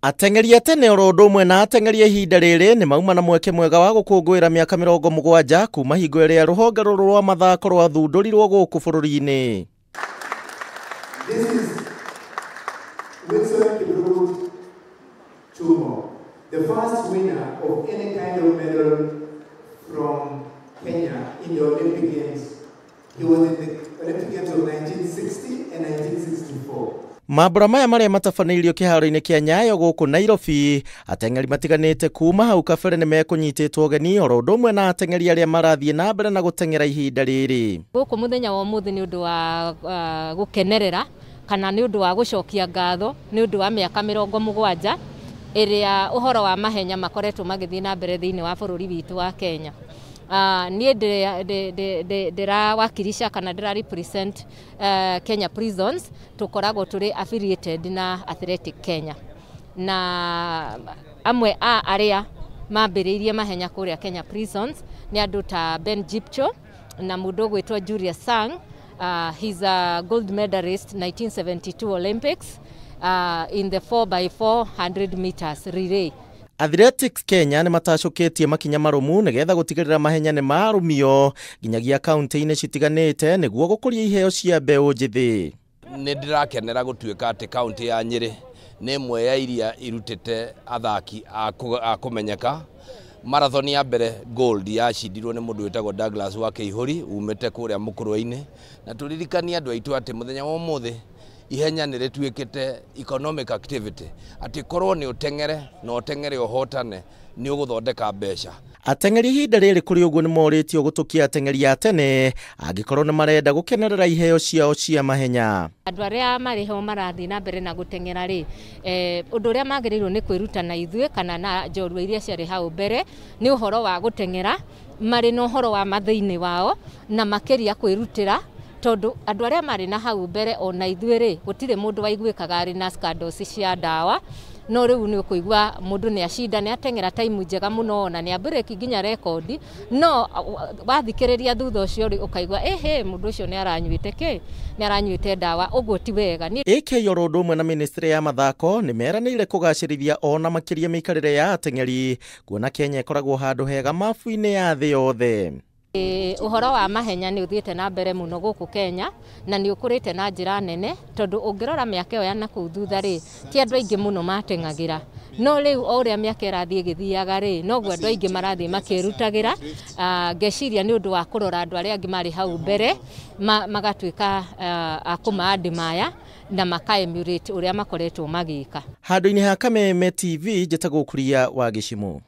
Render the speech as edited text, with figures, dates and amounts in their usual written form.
Ateng'eri a tene oro ũndũ ũmwe na ateng'eri a ihinda rĩrĩ nĩ mauma na mweke mwega wa gũkũngũĩra mĩaka 70 kuma hingo ĩrĩa rũhonge rũrũ rwa mathako rwathundũrirwo gũkũ bũrũri-inĩ. The first winner of any kind of medal from Kenya in the Olympic Games. He was in the Olympic Games of 1960 and 1964. Mambura maya marĩa matabanĩirio kĩharo-inĩ kĩa Nyayo gũkũ Nairobi, ateng'eri matiganĩte kuma hau kabere nĩ mekũnyitĩtwo ũgeni oro ũndũ ũmwe na ateng'eri arĩa marathiĩ na mbere na gũteng'era ihinda rĩrĩ. Gũkũ mũthenya wa ũmũthĩ nĩ ũndũ wa gũkenerera kana nĩ ũndũ wa gũcokia ngatho nĩ ũndũ wa mĩaka 70 ĩrĩa ũhoro wa mahenya makoretwo magĩthiĩ na mbere thĩinĩ wa bũrũri witũ wa Kenya. Niĩ ndĩrawakilisha kana ndĩra-represent Kenya Prisons, tũkoragwo tũrĩ affiliated na Athletic Kenya. Na amwe a arĩa mambĩrĩirie mahenya kũrĩa Kenya Prisons nĩ andũ ta Ben Jipcho na mũndũ ũgwĩtwo Julius Sang. He's a gold medalist 1972 Olympics in the 4x4 100 meters relay. Athletics Kenya nĩ matacũkĩtie makinya marũmu nĩgetha gũtigĩrĩra mahenya nĩ marũmio nginyagia kaunti-inĩ citiganĩte nĩguo gũkũria iheo cia mbeũ njĩthĩ. Nĩ ndĩrakenera gũtuĩka atĩ kaunti ya Nyĩrĩ nĩ ĩmwe ya iria irutĩte athaki a kũmenyeka. Marathon ya mbere gold yacindirwo nĩ mũndũ wĩtagwo Douglas wa Kĩihũri umĩte kũrĩa Mũkũrwe-inĩ, na tũririkania andũ aitũ atĩ mũthenya wa ũmũthĩ ihenya nĩ rĩtuĩkĩte economic activity, atĩ korwo nĩ ũteng'ere na ũteng'ere ũhotane nĩ ũgũthondeka mbeca. Ateng'eri ihinda rĩrĩ kũrĩ ũguo nĩ morĩtio gũtũkia ateng'eri a tene angĩkorwo nĩ marenda gũkenerera iheo ciao cia mahenya. Andũ arĩa marĩ ho marathiĩ na mbere na gũteng'era rĩ, ũndũ ũrĩa magĩrĩirwo nĩ kwĩruta na ithuĩ kana na njorua iria ciarĩ hau mbere nĩ ũhoro wa gũteng'era marĩ na ũhoro wa mathĩinĩ wao na makĩria kwĩrutĩra, tondũ andũ arĩa marĩ na hau mbere ona ithuĩ rĩ gũtirĩ mũndũ waiguĩkaga arĩ na scandals cia ndawa, no rĩu nĩ ũkũigua mũndũ nĩ acinda nĩ ateng'era time njega mũno na nĩ abreak nginya rekondi, no wathikĩrĩria thutha ũcio rĩ ũkaigua mũndũ ũcio nĩ aranyuĩte ndawa, ũguo ti wega. AK oro ũndũ ũmwe na ministry ya mathako nĩ meranĩire kũgacĩrithia ona makĩria mĩikarĩre ya ateng'eri, kuona Kenya ĩkoragwo handũ hega mabu-inĩ ya thĩ yothe. Ũhoro wa mahenya nĩ ũthiĩte na mbere mũno gũkũ Kenya na nĩ ũkũrĩte na njĩra nene, tondũ ũngĩrora mĩaka ĩyo ya nakũu thutha rĩ ti andũ aingĩ mũno mateng'agĩra, no rĩu o ũrĩa mĩaka ĩrathiĩ ĩgĩthiaga rĩ noguo andũ aingĩ marathiĩ makĩrutagĩra. Ngeciria nĩ ũndũ wa kũrora andũ arĩa angĩ marĩ hau mbere magatuĩka a kũma-admire na maka-emulate ũrĩa makoretwo magĩka. Handũ-inĩ ha Kameme TV njĩtagwo Kuria wa Gĩcimũ.